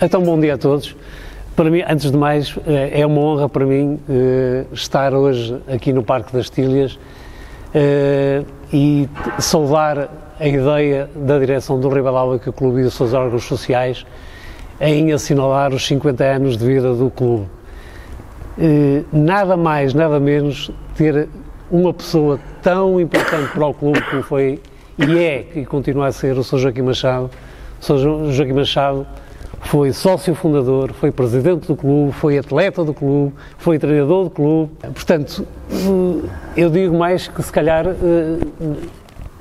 Então, bom dia a todos. Para mim, antes de mais, é uma honra para mim estar hoje aqui no Parque das Tílias e saudar a ideia da direção do Ribadavia Hockey Clube e dos seus órgãos sociais em assinalar os 50 anos de vida do clube. Nada mais, nada menos ter uma pessoa tão importante para o clube como foi e continua a ser o Sr. Joaquim Machado. O Sr. Joaquim Machado foi sócio fundador, foi presidente do clube, foi atleta do clube, foi treinador do clube. Portanto, eu digo mais que se calhar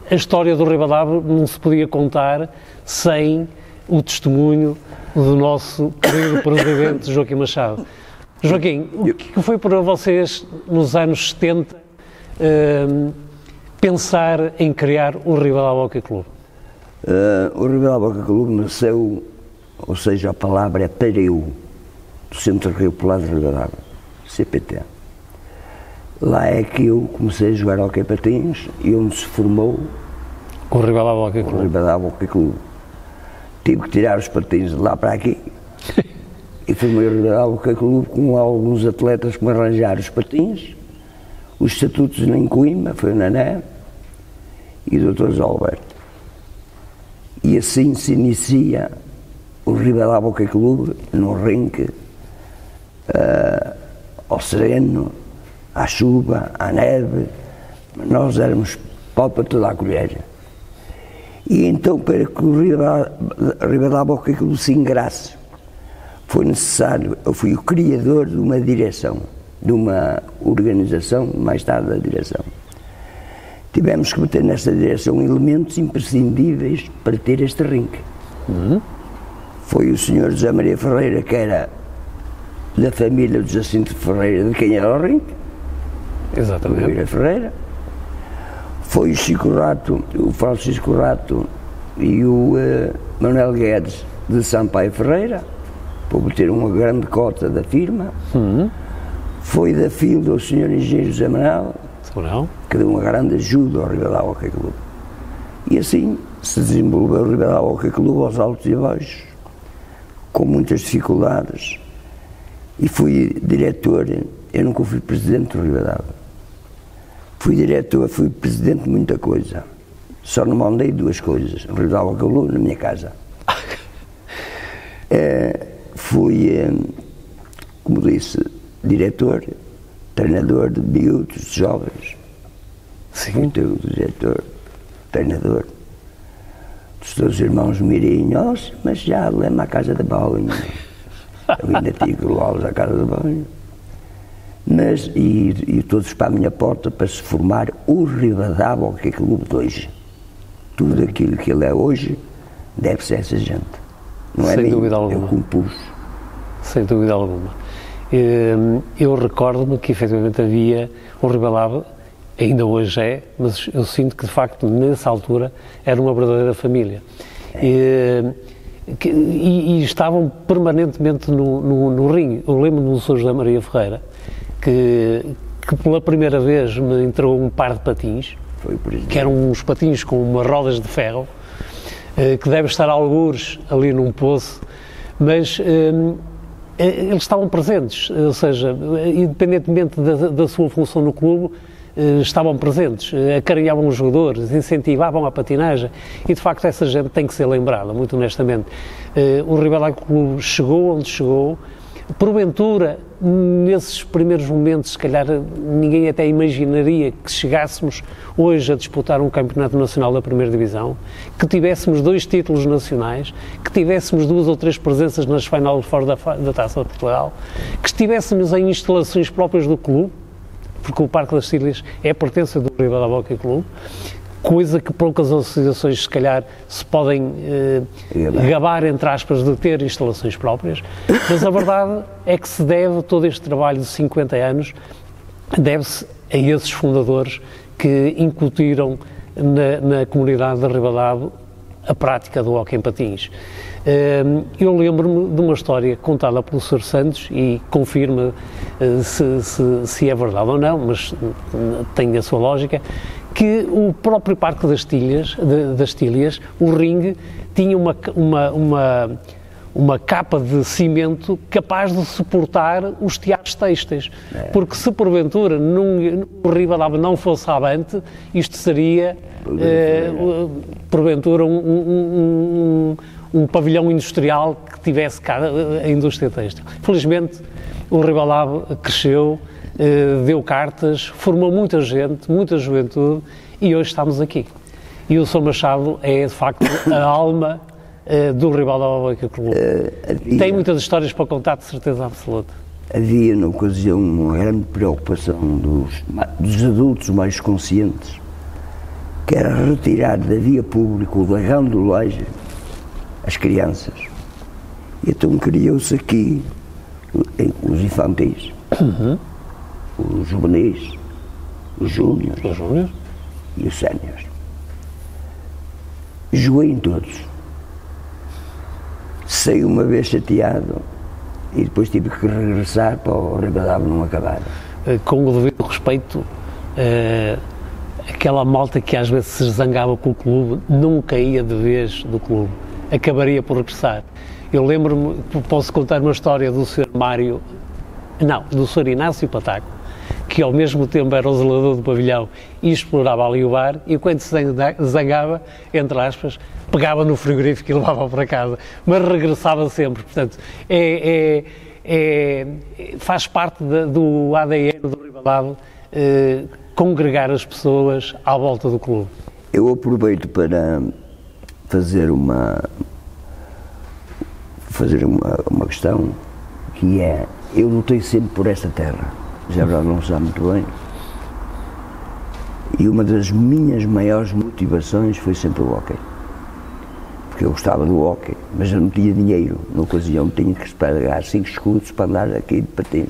a história do Ribadavia não se podia contar sem o testemunho do nosso querido presidente Joaquim Machado. Joaquim, o que foi para vocês nos anos 70 pensar em criar o Ribadavia Hockey Clube? O Ribadavia Hockey Clube nasceu, ou seja, a palavra é Pareu, do Centro Rio Polar de Ribadavia, CPT. Lá é que eu comecei a jogar hockey patins e onde se formou o Ribadavia Hockey Clube. O Ribadavia Hockey Clube. Tive que tirar os patins de lá para aqui e formei o Ribadavia Hockey Clube com alguns atletas que me arranjaram os patins, os estatutos em Coimbra, foi o Nané e o Dr. José Alberto. E assim se inicia o Ribadavia Hockey Clube no rinque, ao sereno, à chuva, à neve. Nós éramos pau para toda a colher. E então, para que o Ribadavia Hockey Clube se engrasse, foi necessário, eu fui o criador de uma direção, de uma organização, mais tarde da direção. Tivemos que meter nesta direção elementos imprescindíveis para ter este rinque. Foi o Sr. José Maria Ferreira, que era da família do Jacinto Ferreira, de quem era o rinque. Exatamente. O Ferreira. Foi o Chico Rato, o Francisco Rato e o Manuel Guedes de Sampaio Ferreira, para ter uma grande cota da firma. Foi da filha do Sr. Engenheiro José Manuel, que deu uma grande ajuda ao Ribadavia Hockey Clube. E assim se desenvolveu o Ribadavia Hockey Clube aos altos e baixos, com muitas dificuldades. E fui diretor, eu nunca fui presidente do Ribadavia. Fui diretor, fui presidente de muita coisa. Só não mandei duas coisas, o Ribadavia Hockey Clube na minha casa. Fui, como disse, diretor, treinador de miúdos, de jovens. Sim. Diretor, treinador dos teus irmãos Mirinhos, mas já lembro à casa de banho. Eu ainda tinha que levá-los à casa de banho. Mas, e todos para a minha porta para se formar o Ribadavia Hockey Clube de hoje. Tudo aquilo que ele é hoje deve ser essa gente. Não é sem mim, dúvida alguma. Eu compus. Sem dúvida alguma. Eu recordo-me que efetivamente havia o Ribadavia, ainda hoje é, mas eu sinto que de facto nessa altura era uma verdadeira família. E estavam permanentemente no ringue. Eu lembro-me do Sr. José Maria Ferreira, que pela primeira vez me entregou um par de patins, que eram uns patins com umas rodas de ferro, que deve estar algures ali num poço, mas eles estavam presentes, ou seja, independentemente da sua função no clube, estavam presentes, acarinhavam os jogadores, incentivavam a patinagem e de facto essa gente tem que ser lembrada, muito honestamente. O Ribadavia Clube chegou onde chegou, porventura, nesses primeiros momentos, se calhar ninguém até imaginaria que chegássemos hoje a disputar um campeonato nacional da primeira divisão, que tivéssemos 2 títulos nacionais, que tivéssemos 2 ou 3 presenças nas Final Four da Taça de Portugal, que estivéssemos em instalações próprias do clube, porque o Parque das Tílias é pertença do Ribadavia Hockey Clube, coisa que poucas associações, se calhar, se podem gabar, entre aspas, de ter instalações próprias, mas a verdade é que se deve todo este trabalho de 50 anos, deve-se a esses fundadores que incutiram na comunidade de Ribadavia a prática do hóquei em patins. Eu lembro-me de uma história contada pelo Sr. Santos e confirma se é verdade ou não, mas tem a sua lógica, que o próprio Parque das Tilhas, o ringue, tinha uma capa de cimento capaz de suportar os teatros têxteis. Porque se porventura o Ribadava não fosse avante, isto seria porventura um pavilhão industrial que tivesse cá a indústria têxtil. Felizmente o Ribadava cresceu, deu cartas, formou muita gente, muita juventude, e hoje estamos aqui. E o São Machado é, de facto, a alma do Ribadava Hockey Clube. Tem muitas histórias para contar, de certeza absoluta. Havia, na ocasião, uma grande preocupação dos adultos mais conscientes, que era retirar da via pública ou da randolagem as crianças. E então criou-se aqui os infantis, os juvenis, os júniores e os séniores. Joguei em todos. Saí uma vez chateado e depois tive que regressar para o Ribadava não acabar. Com o devido respeito, aquela malta que às vezes se zangava com o clube não caía de vez do clube, acabaria por regressar. Eu lembro-me, posso contar uma história do Sr. do Sr. Inácio Pataco, que ao mesmo tempo era o zelador do pavilhão e explorava ali o bar, e quando se zangava, entre aspas, pegava no frigorífico e levava para casa, mas regressava sempre. Portanto, faz parte do ADN do Ribadava congregar as pessoas à volta do clube. Eu aproveito para fazer uma questão, que é: eu lutei sempre por esta terra, já não sabe muito bem, e uma das minhas maiores motivações foi sempre o hóquei, porque eu gostava do hóquei, mas eu não tinha dinheiro. Na ocasião tinha que pagar 5 escudos para andar aqui de patins,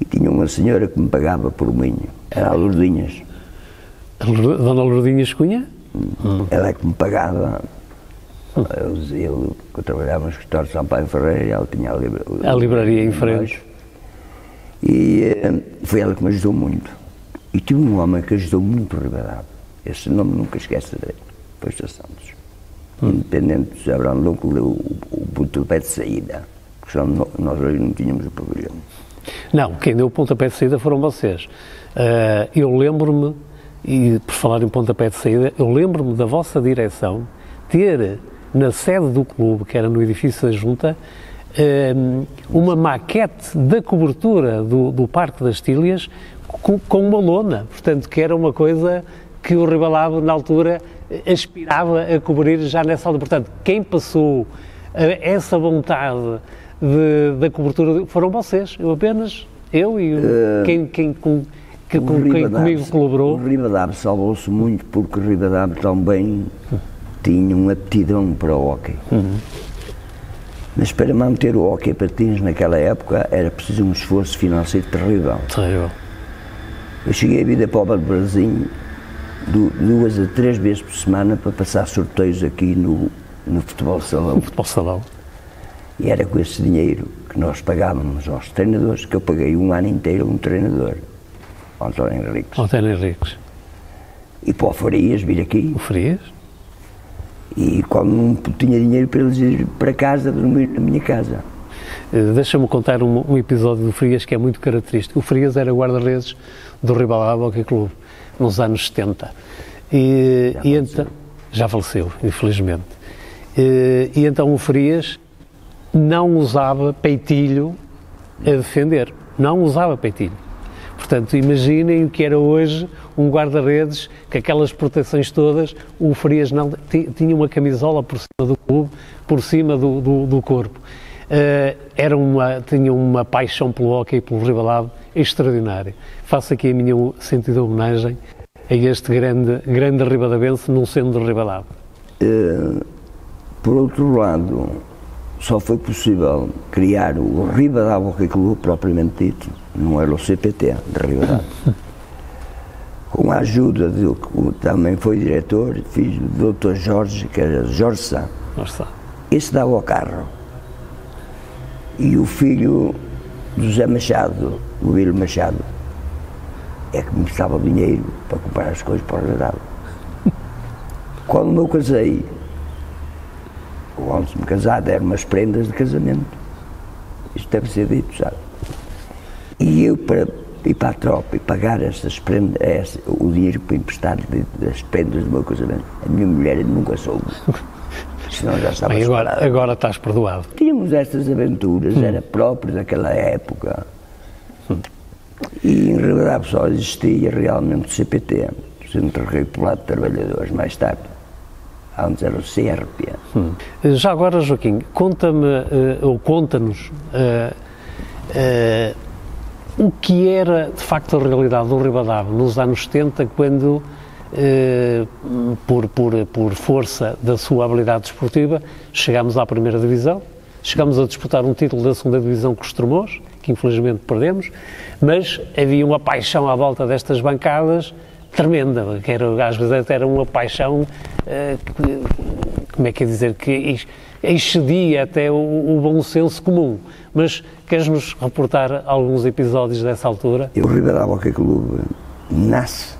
e tinha uma senhora que me pagava por minho, era a Lourdinhas. Dona Lourdinhas Cunha? Ela é que me pagava. Eu trabalhava no escritório de Sampaio Ferreira, e ela tinha a livraria em frente. E foi ela que me ajudou muito. E tive um homem que ajudou muito o Ribadava. Esse nome nunca esquecerei. Foi o Santos. Independente de Abraão Lonco, o pontapé de saída. Porque nós hoje não tínhamos o pavilhão. Não, quem deu o pontapé de saída foram vocês. Eu lembro-me, e por falar em pontapé de saída, eu lembro-me da vossa direção ter na sede do clube, que era no edifício da Junta, uma maquete da cobertura do Parque das Tilhas com uma lona, portanto, que era uma coisa que o Ribadava, na altura, aspirava a cobrir já nessa altura. Portanto, quem passou essa vontade da cobertura foram vocês. Eu e quem comigo colaborou. O Ribadava salvou-se muito, porque o Ribadava também tinha uma aptidão para o hóquei. Mas para manter o hóquei patins naquela época era preciso um esforço financeiro terrível. Eu cheguei a vir da Póvoa de Varzim 2 a 3 vezes por semana para passar sorteios aqui no futebol salão. No futebol salão. E era com esse dinheiro que nós pagávamos aos treinadores, que eu paguei um ano inteiro a um treinador, António Henriques. E para o Farias vir aqui. O Farias? E quando não tinha dinheiro para eles ir para casa, dormir na minha casa. Deixa-me contar um episódio do Frias que é muito característico. O Frias era guarda-redes do Ribadava Hockey Clube nos anos 70. Já faleceu, infelizmente. E então o Frias não usava peitilho a defender. Não usava peitilho. Portanto, imaginem o que era hoje um guarda-redes, com aquelas proteções todas. O Frias não tinha uma camisola por cima do clube, por cima do corpo. Tinha uma paixão pelo hóquei e pelo Ribadava extraordinária. Faço aqui a minha sentida homenagem a este grande ribadavense, não sendo de Ribadava. Por outro lado, só foi possível criar o Ribadava Hockey Clube, propriamente dito, não era o CPT de Ribadava. Com a ajuda de que também foi diretor, filho do Dr. Jorge, que era Jorge Sá. Esse dava o carro. E o filho do José Machado, o Wilho Machado, é que me precisava o dinheiro para comprar as coisas para o Ribadava. Quando eu casei, ou antes de me casar, deram umas prendas de casamento. Isto deve ser dito, sabe? E eu, para ir para a tropa e pagar essas prendas, o dinheiro para emprestar das prendas do meu casamento, a minha mulher nunca soube. Senão já estava. Bem, agora estás perdoado. Tínhamos estas aventuras, era próprio daquela época. E em realidade só existia realmente o CPT, o Centro Regular de Trabalhadores, mais tarde. Antes era o CRP. Já agora, Joaquim, conta-nos o que era, de facto, a realidade do Ribadava nos anos 70, quando, por força da sua habilidade desportiva, chegámos à primeira divisão, chegámos a disputar um título da segunda divisão com os Tremores, que infelizmente perdemos, mas havia uma paixão à volta destas bancadas tremenda, que era, às vezes até era uma paixão, como é que é dizer, que excedia até o bom senso comum. Mas queres-nos reportar alguns episódios dessa altura? O Ribadava Hockey Clube nasce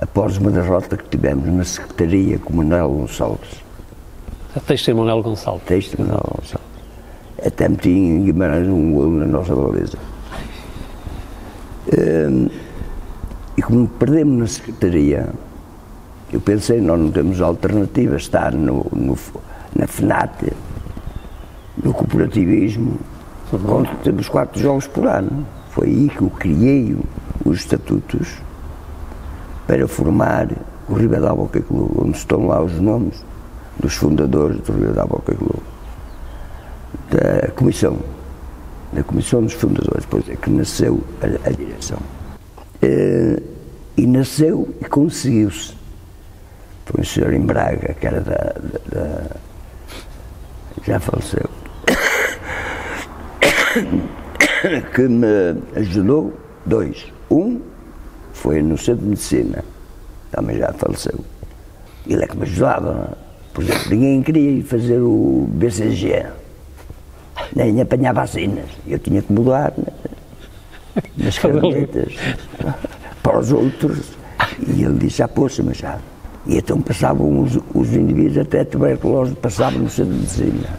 após uma derrota que tivemos na Secretaria com Manuel Gonçalves. Teixeira Manuel Gonçalves. Teixeira Manuel Gonçalves. Até meti em Guimarães um golo na nossa baliza. E como perdemos na Secretaria, eu pensei, nós não temos alternativa, estar na FNAT, no cooperativismo, onde temos 4 jogos por ano. Foi aí que eu criei os estatutos para formar o Ribadava Hockey Clube, onde estão lá os nomes dos fundadores do Ribadava Hockey Clube, da comissão dos fundadores, depois é que nasceu a direção. E nasceu e conseguiu-se. Foi um senhor em Braga, que era já faleceu, que me ajudou. 2. Foi no Centro de Medicina, também já faleceu. Ele é que me ajudava. Por exemplo, ninguém queria ir fazer o BCG, nem apanhar vacinas. Eu tinha que mudar nas cadernetas para os outros. E ele disse, poxa, mas já. E então passavam os indivíduos, até a tuberculose passavam no Centro de Medicina.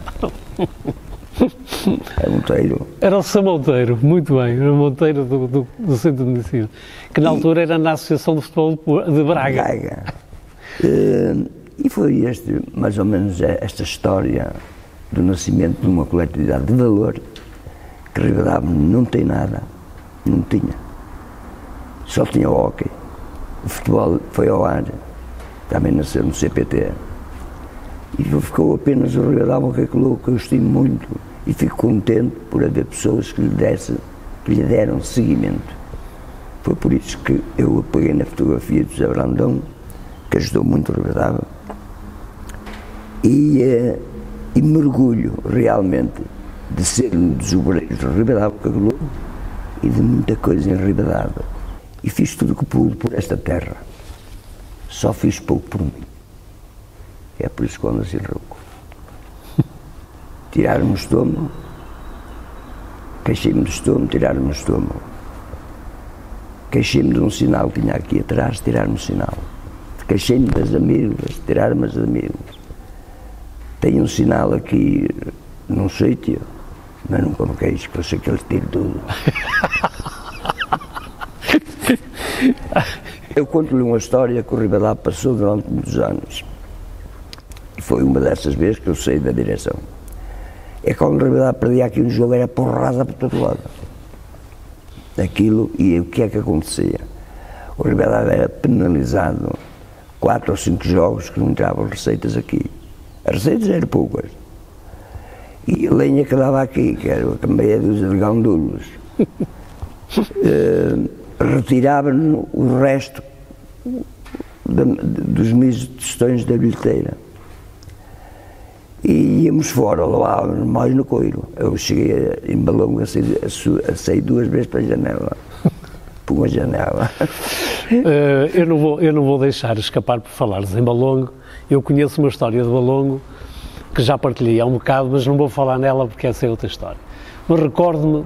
Era Monteiro. Era o São Monteiro, muito bem, era o Monteiro do Centro de Medicina, que na altura era na Associação de Futebol de Braga. E foi mais ou menos esta história do nascimento de uma coletividade de valor que Ribadava não tem nada, não tinha. Só tinha o hóquei. O futebol foi ao ar, também nasceu no CPT. E ficou apenas o Ribadava Hockey Clube, que eu estimo muito, e fico contente por haver pessoas que lhe deram seguimento. Foi por isso que eu peguei na fotografia de José Brandão, que ajudou muito o Ribadava, e me orgulho realmente de ser um dos obreiros do Ribadava Hockey Clube e de muita coisa em Ribadava. E fiz tudo o que pude por esta terra. Só fiz pouco por mim. É por isso que ando assim rouco. Tiraram-me o estômago, queixei-me do estômago, tiraram-me o estômago. Queixei-me de um sinal que tinha aqui atrás, tiraram-me o sinal. Queixei-me das amígdalas, tiraram-me as amígdalas. Tenho um sinal aqui num sítio, mas nunca me queixo, que eu sei que eles tiram tudo. Eu conto-lhe uma história que o Ribadava passou durante muitos anos. E foi uma dessas vezes que eu saí da direção. É quando o Ribadava perdia aqui um jogo, era porrada por todo lado. Aquilo, e o que é que acontecia? O Ribadava era penalizado 4 ou 5 jogos que não entravam receitas aqui. As receitas eram poucas. E a lenha que dava aqui, que era a meia dúzia de gandulos, retirava-nos o resto dos meses de tostões da bilheteira. E íamos fora, levávamos mais no coiro. Eu cheguei em Balongo a sair 2 vezes para a janela. Por uma janela. Eu não vou deixar escapar por falares em Balongo. Eu conheço uma história de Balongo que já partilhei há um bocado, mas não vou falar nela porque essa é outra história. Mas recordo-me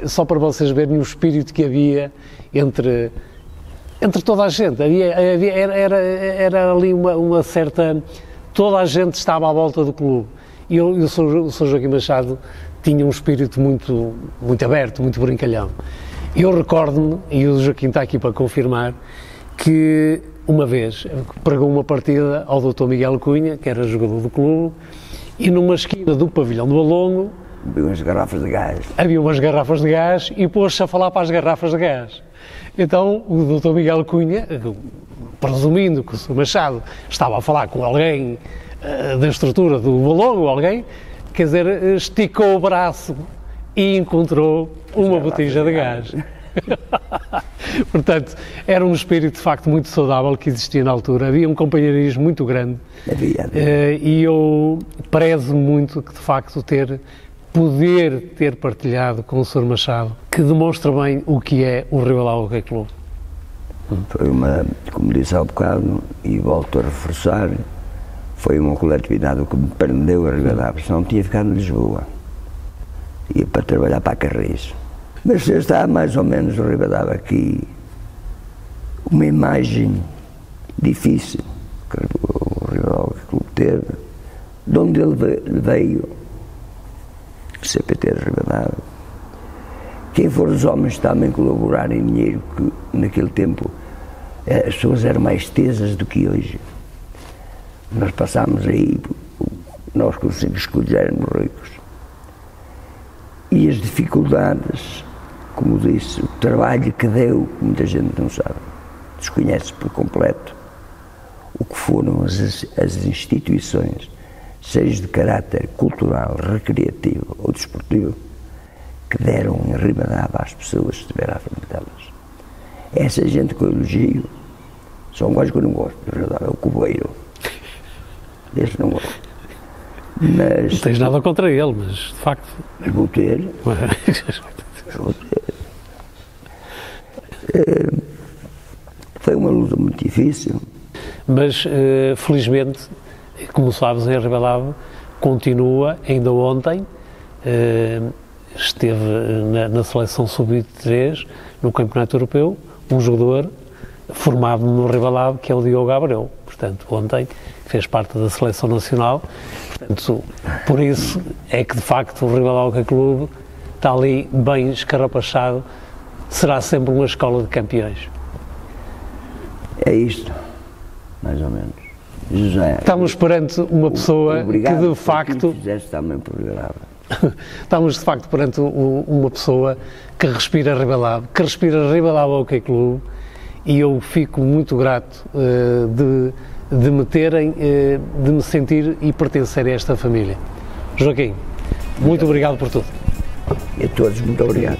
só para vocês verem o espírito que havia entre toda a gente. Era ali uma certa... Toda a gente estava à volta do clube. E o Sr. Joaquim Machado tinha um espírito muito, muito aberto, muito brincalhão. Eu recordo-me, e o Joaquim está aqui para confirmar, que uma vez pregou uma partida ao Dr. Miguel Cunha, que era jogador do clube, e numa esquina do pavilhão do Alongo havia umas garrafas de gás. Havia umas garrafas de gás e pôs-se a falar para as garrafas de gás. Então o Dr. Miguel Cunha, presumindo que o Sr. Machado estava a falar com alguém da estrutura do Alongo, alguém, quer dizer, esticou o braço e encontrou uma botija de gás. Portanto, era um espírito de facto muito saudável que existia na altura, havia um companheirismo muito grande. E eu prezo muito que de facto poder ter partilhado com o Sr. Machado, que demonstra bem o que é o Ribalau Hockey Clube. Foi como disse há bocado, e volto a reforçar, foi uma coletividade que me prendeu a Ribadavia, senão tinha ficado em Lisboa. Ia para trabalhar para a Carris. Mas está mais ou menos o Ribadavia aqui uma imagem difícil que o Ribalau Hockey Clube teve, de onde ele veio, o CPT de Ribadavia. Quem for os homens também colaborar em dinheiro, que naquele tempo as pessoas eram mais tesas do que hoje. Nós passámos aí, nós com os 5 escudos éramos ricos. E as dificuldades, como disse, o trabalho que deu, muita gente não sabe, desconhece por completo o que foram as instituições, seja de caráter cultural, recreativo ou desportivo, que deram em Ribadavia às pessoas que estiveram à frente delas. Essa gente que eu elogio, só um gajo que eu não gosto de Ribadavia, é o Coveiro. Desse não gosto. Mas, não tens nada contra ele, mas de facto... Mas vou ter. Foi uma luta muito difícil. Mas, felizmente, como sabes, em Ribadavia continua, ainda ontem, esteve na seleção sub-23, no Campeonato Europeu, um jogador formado no Ribadavia, que é o Diogo Abreu. Portanto, ontem fez parte da seleção nacional. Portanto, por isso é que, de facto, o Ribadavia Hockey Clube está ali bem escarrapachado, será sempre uma escola de campeões. É isto, mais ou menos. José, estamos perante uma pessoa que de facto... Também por Ribadavia. Estamos de facto perante uma pessoa que respira Ribadavia, que respira Ribadavia Hockey Clube, e eu fico muito grato de me sentir e pertencer a esta família. Joaquim, muito obrigado por tudo. E a todos, muito obrigado.